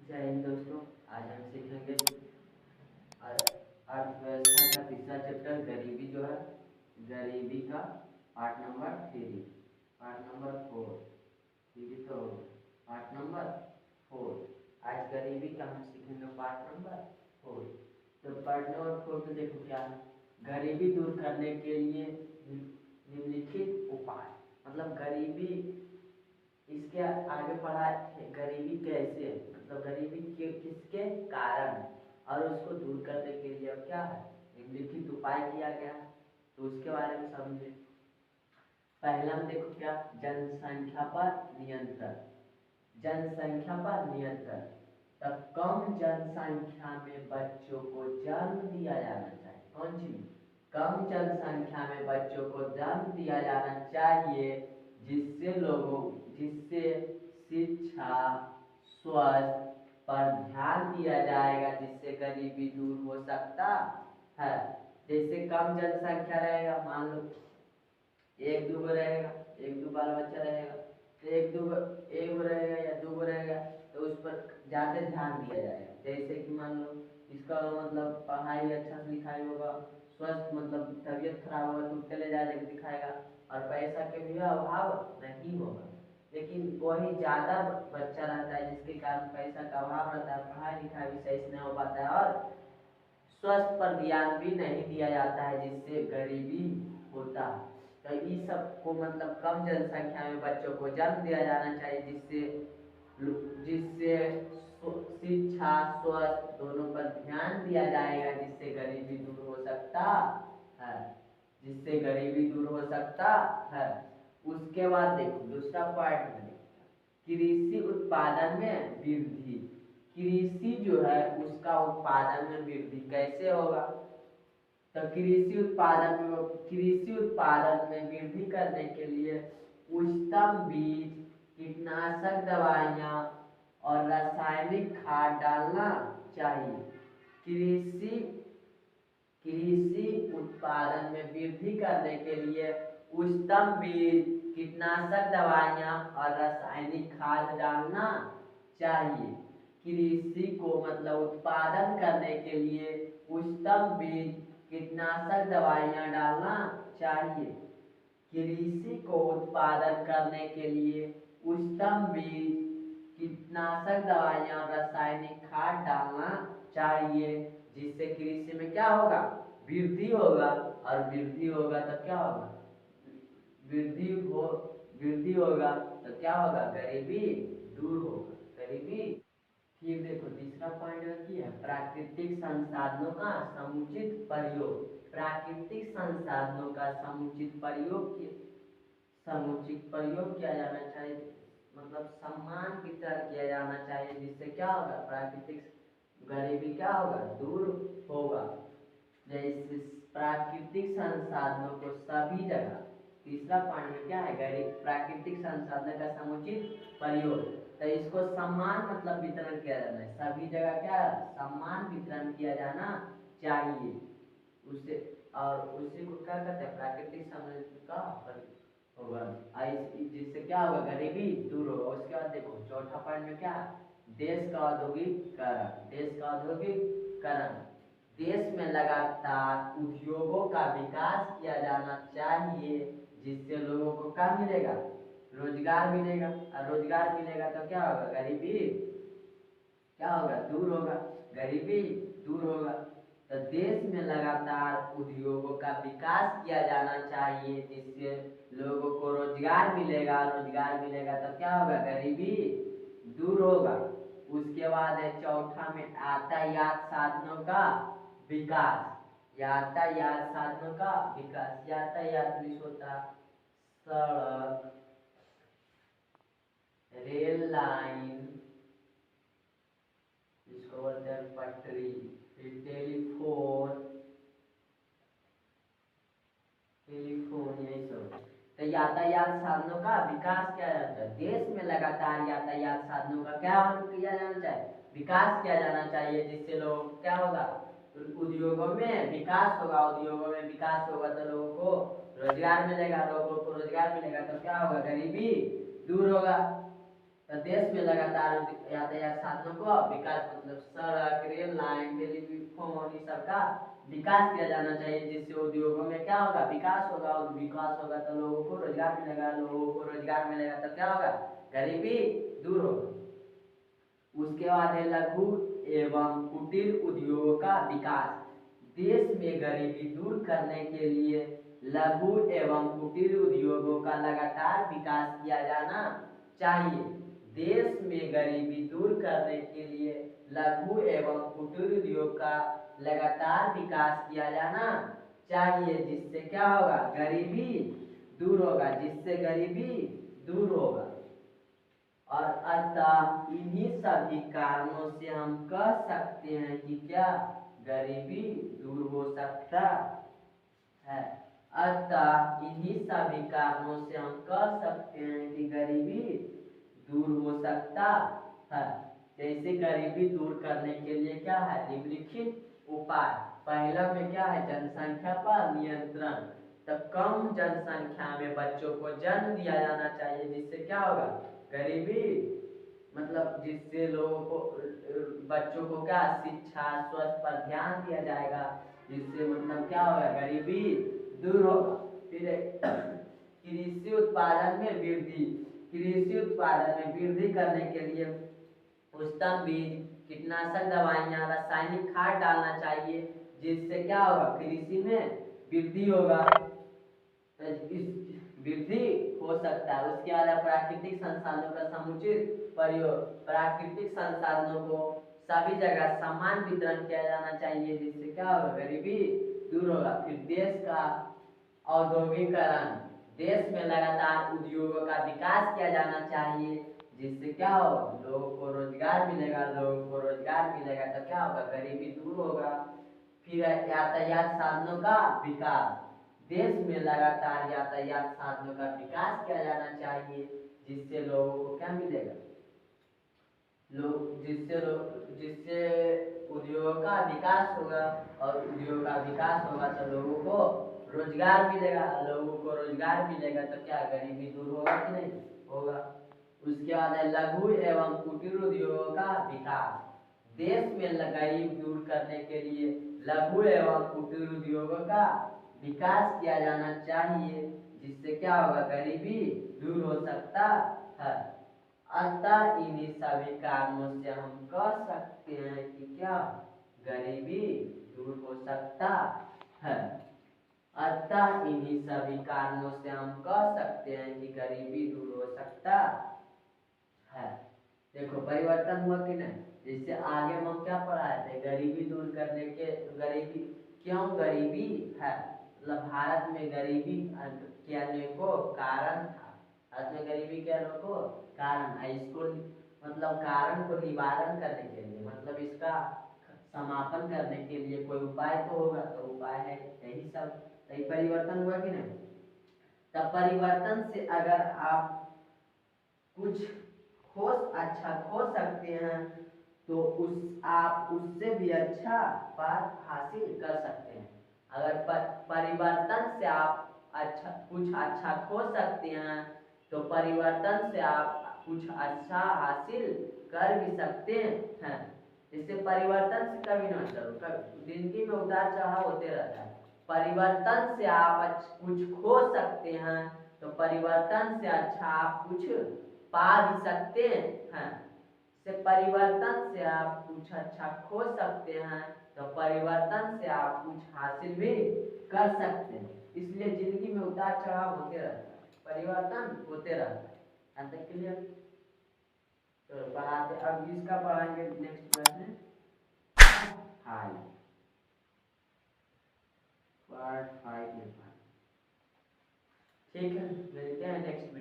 जय हिंद दोस्तों। आज हम सीखेंगे अर्थव्यवस्था का तीसरा चैप्टर गरीबी जो है, गरीबी का part number 3, part number 4। Three तो पार्ट नंबर 4। आज गरीबी का हम सीखेंगे पार्ट नंबर 4। तो पार्ट नंबर 4 में देखो क्या है, गरीबी दूर करने के लिए निम्नलिखित उपाय। मतलब गरीबी, इसके आगे पढ़ा है गरीबी कैसे, मतलब गरीबी के किसके कारण और उसको दूर करने के लिए अब क्या है निम्नलिखित उपाय किया गया। तो उसके बारे में समझे। पहला में देखो क्या, जनसंख्या पर नियंत्रण। जनसंख्या पर नियंत्रण, तब कम जनसंख्या में बच्चों को जन्म दिया जाना चाहिए। कौन चीज, कम जनसंख्या में बच्चों को जन्म दिया जाना चाहिए, जिससे शिक्षा, स्वास्थ्य पर ध्यान दिया जाएगा, जिससे गरीबी दूर हो सकता है। जैसे कम जनसंख्या रहेगा, मान लो एक दो रहेगा, एक दो बाल बच्चा रहेगा, तो एक दो एक रहेगा या दो रहेगा, तो उस पर ज़्यादा ध्यान दिया जाएगा। जैसे कि मान लो इसका मतलब पढ़ाई अच्छा से लिखाई होगा, स्वस्थ मतलब तबीयत खराब होगा तो उसके ले जाकर दिखाएगा, और पैसा के भी अभाव नहीं होगा। लेकिन वही ज़्यादा बच्चा रहता है जिसके कारण पैसा का अभाव रहता है, पढ़ाई लिखाई भी सही से नहीं हो पाता है और स्वास्थ्य पर ध्यान भी नहीं दिया जाता है, जिससे गरीबी होता है। तो इस सब को मतलब कम जनसंख्या में बच्चों को जन्म दिया जाना चाहिए, जिससे जिससे शिक्षा स्वास्थ्य दोनों पर ध्यान दिया जाएगा, जिससे गरीबी दूर हो सकता है, जिससे गरीबी दूर हो सकता है। उसके बाद देखो दूसरा पॉइंट में, कृषि उत्पादन में वृद्धि। कृषि जो है उसका उत्पादन में वृद्धि कैसे होगा। तो कृषि उत्पादन में वृद्धि करने के लिए उच्चतम बीज, कीटनाशक दवाइयाँ और रासायनिक खाद डालना चाहिए। कृषि कृषि उत्पादन में वृद्धि करने के लिए उच्चतम बीज, कीटनाशक दवाइयाँ और रासायनिक खाद डालना चाहिए। कृषि को मतलब उत्पादन करने के लिए उच्चतम बीज, कीटनाशक दवाइयाँ डालना चाहिए। कृषि को उत्पादन करने के लिए उच्चतम बीज, कीटनाशक दवाइयाँ और रासायनिक खाद डालना चाहिए, जिससे कृषि में क्या होगा, वृद्धि होगा। और वृद्धि होगा तो क्या होगा, वृद्धि होगा तो क्या होगा, गरीबी दूर होगा, गरीबी। फिर देखो तीसरा पॉइंट है प्राकृतिक संसाधनों का समुचित प्रयोग। प्राकृतिक संसाधनों का समुचित प्रयोग किया जाना चाहिए, मतलब सम्मान वितरण किया जाना चाहिए, जिससे क्या होगा, प्राकृतिक गरीबी क्या होगा, दूर होगा। जैसे प्राकृतिक संसाधनों को सभी जगह, तीसरा पॉइंट क्या है, गरीब प्राकृतिक संसाधन का समुचित प्रयोग। तो इसको सम्मान मतलब वितरण किया जाना है, सभी जगह क्या सम्मान वितरण किया जाना चाहिए उससे। और उसी को क्या कहते हैं, प्राकृतिक संसाधन का होगा, जिससे क्या होगा, गरीबी दूर होगा। उसके बाद देखो चौथा पॉइंट में क्या, देश का औद्योगिकरण। देश का औद्योगिकरण, देश में लगातार उद्योगों का विकास किया जाना चाहिए, जिससे लोगों को क्या मिलेगा, रोजगार मिलेगा। और रोजगार मिलेगा तो क्या होगा, गरीबी क्या होगा, दूर होगा, गरीबी दूर होगा। तो देश में लगातार उद्योगों का विकास किया जाना चाहिए, जिससे लोगों को रोजगार मिलेगा। रोजगार मिलेगा तो क्या होगा, गरीबी दूर होगा। उसके बाद है चौथा में यातायात साधनों का विकास। यातायात साधनों का विकास, यातायात में होता सड़क, रेल लाइन, जिसको बोलते हैं पटरी, फिर टेलीफोन यही सब। तो यातायात साधनों का विकास किया जाता है, देश में लगातार यातायात साधनों का क्या किया जाना चाहिए, विकास किया जाना चाहिए, जिससे लोग क्या होगा, उद्योगों में विकास होगा। उद्योगों में विकास होगा तो लोगों को रोजगार मिलेगा। लोगों को रोजगार मिलेगा तो क्या होगा, गरीबी दूर होगा। तो तो देश में लगातार यातायात साधनों को विकास मतलब सड़क, रेल लाइन, टेलीफोन, ये सब का विकास किया जाना चाहिए, जिससे उद्योगों में क्या होगा, विकास होगा, और विकास होगा तो लोगों को रोजगार मिलेगा, लोगों को रोजगार मिलेगा तो क्या होगा, गरीबी दूर होगा। उसके बाद है लघु एवं कुटीर उद्योगों का विकास। देश में गरीबी दूर करने के लिए लघु एवं कुटीर उद्योगों का लगातार विकास किया जाना चाहिए। देश में गरीबी दूर करने के लिए लघु एवं कुटीर उद्योग का लगातार विकास किया जाना चाहिए, जिससे क्या होगा, गरीबी दूर होगा, जिससे गरीबी दूर होगा। और अतः इन्हीं सभी कारणों से हम कह सकते हैं कि क्या, गरीबी दूर हो सकता है। अतः इन्हीं सभी कारणों से हम कह सकते हैं कि गरीबी दूर हो सकता है। जैसे गरीबी दूर करने के लिए क्या है, निम्नलिखित उपाय। पहला में क्या है, जनसंख्या पर नियंत्रण। तो कम जनसंख्या में बच्चों को जन्म दिया जाना चाहिए, जिससे क्या होगा, गरीबी मतलब जिससे लोगों को बच्चों को क्या, शिक्षा स्वास्थ्य पर ध्यान दिया जाएगा, जिससे मतलब क्या होगा, गरीबी दूर होगा। फिर कृषि उत्पादन में वृद्धि। कृषि उत्पादन में वृद्धि करने के लिए उत्तम बीज, कीटनाशक दवाइयाँ, रासायनिक खाद डालना चाहिए, जिससे क्या होगा, कृषि में वृद्धि होगा, इस वृद्धि हो सकता है। उसके बाद प्राकृतिक संसाधनों का समुचित प्रयोग। प्राकृतिक संसाधनों को सभी जगह समान वितरण किया जाना चाहिए, जिससे क्या होगा, गरीबी दूर होगा। फिर देश का औद्योगिकरण। देश में लगातार उद्योगों का विकास किया जाना चाहिए, जिससे क्या हो, लोगों को रोजगार मिलेगा, लोगों को रोजगार मिलेगा तो क्या होगा, गरीबी दूर होगा। फिर यातायात साधनों का विकास। देश में लगातार यातायात साधनों का विकास किया जाना चाहिए, जिससे लोगों को क्या मिलेगा, जिससे उद्योगों का विकास होगा, और उद्योग का विकास होगा तो लोगों को रोजगार मिलेगा, लोगों को रोजगार मिलेगा तो क्या, गरीबी दूर होगा कि नहीं होगा। उसके बाद है लघु एवं कुटीर उद्योगों का विकास। देश में गरीबी दूर करने के लिए लघु एवं कुटीर उद्योगों का विकास किया जाना चाहिए, जिससे क्या होगा, गरीबी दूर हो सकता है। अतः इन्हीं सभी कारणों से हम कह सकते हैं कि क्या, गरीबी दूर हो सकता है। अतः इन्हीं सभी कारणों से हम कह सकते हैं कि गरीबी दूर हो सकता है। देखो परिवर्तन हुआ कि नहीं, जिससे आगे हम क्या पढ़ाए थे, गरीबी दूर करने के, गरीबी क्यों गरीबी है, मतलब भारत में गरीबी के अनेकों कारण था। भारत में गरीबी के अनेकों कारण है, इसको मतलब कारण को निवारण करने के लिए, मतलब इसका समापन करने के लिए कोई उपाय तो होगा, तो उपाय है यही सब। तो परिवर्तन हुआ कि नहीं, तब परिवर्तन से अगर आप कुछ अच्छा खो सकते हैं, तो आप उससे भी अच्छा बात हासिल कर सकते हैं। अगर परिवर्तन से आप कुछ अच्छा खो सकते हैं, तो परिवर्तन से आप कुछ अच्छा हासिल कर भी सकते हैं। इससे परिवर्तन से कभी ना डरो, जिंदगी में उतार चढ़ाव होते रहता है। परिवर्तन से आप कुछ खो सकते हैं, तो परिवर्तन से अच्छा आप कुछ पा भी सकते हैं। से परिवर्तन से आप कुछ अच्छा खो सकते हैं, तो परिवर्तन से आप कुछ हासिल भी कर सकते हैं। इसलिए जिंदगी में उतार चढ़ाव होते रहता है, परिवर्तन होते रहता है। यहाँ तक क्लियर? तो पढ़ाते, अब इसका पढ़ाएंगे नेक्स्ट प्रश्न, हाई पार्ट 5 में। ठीक है, मिलते हैं नेक्स्ट।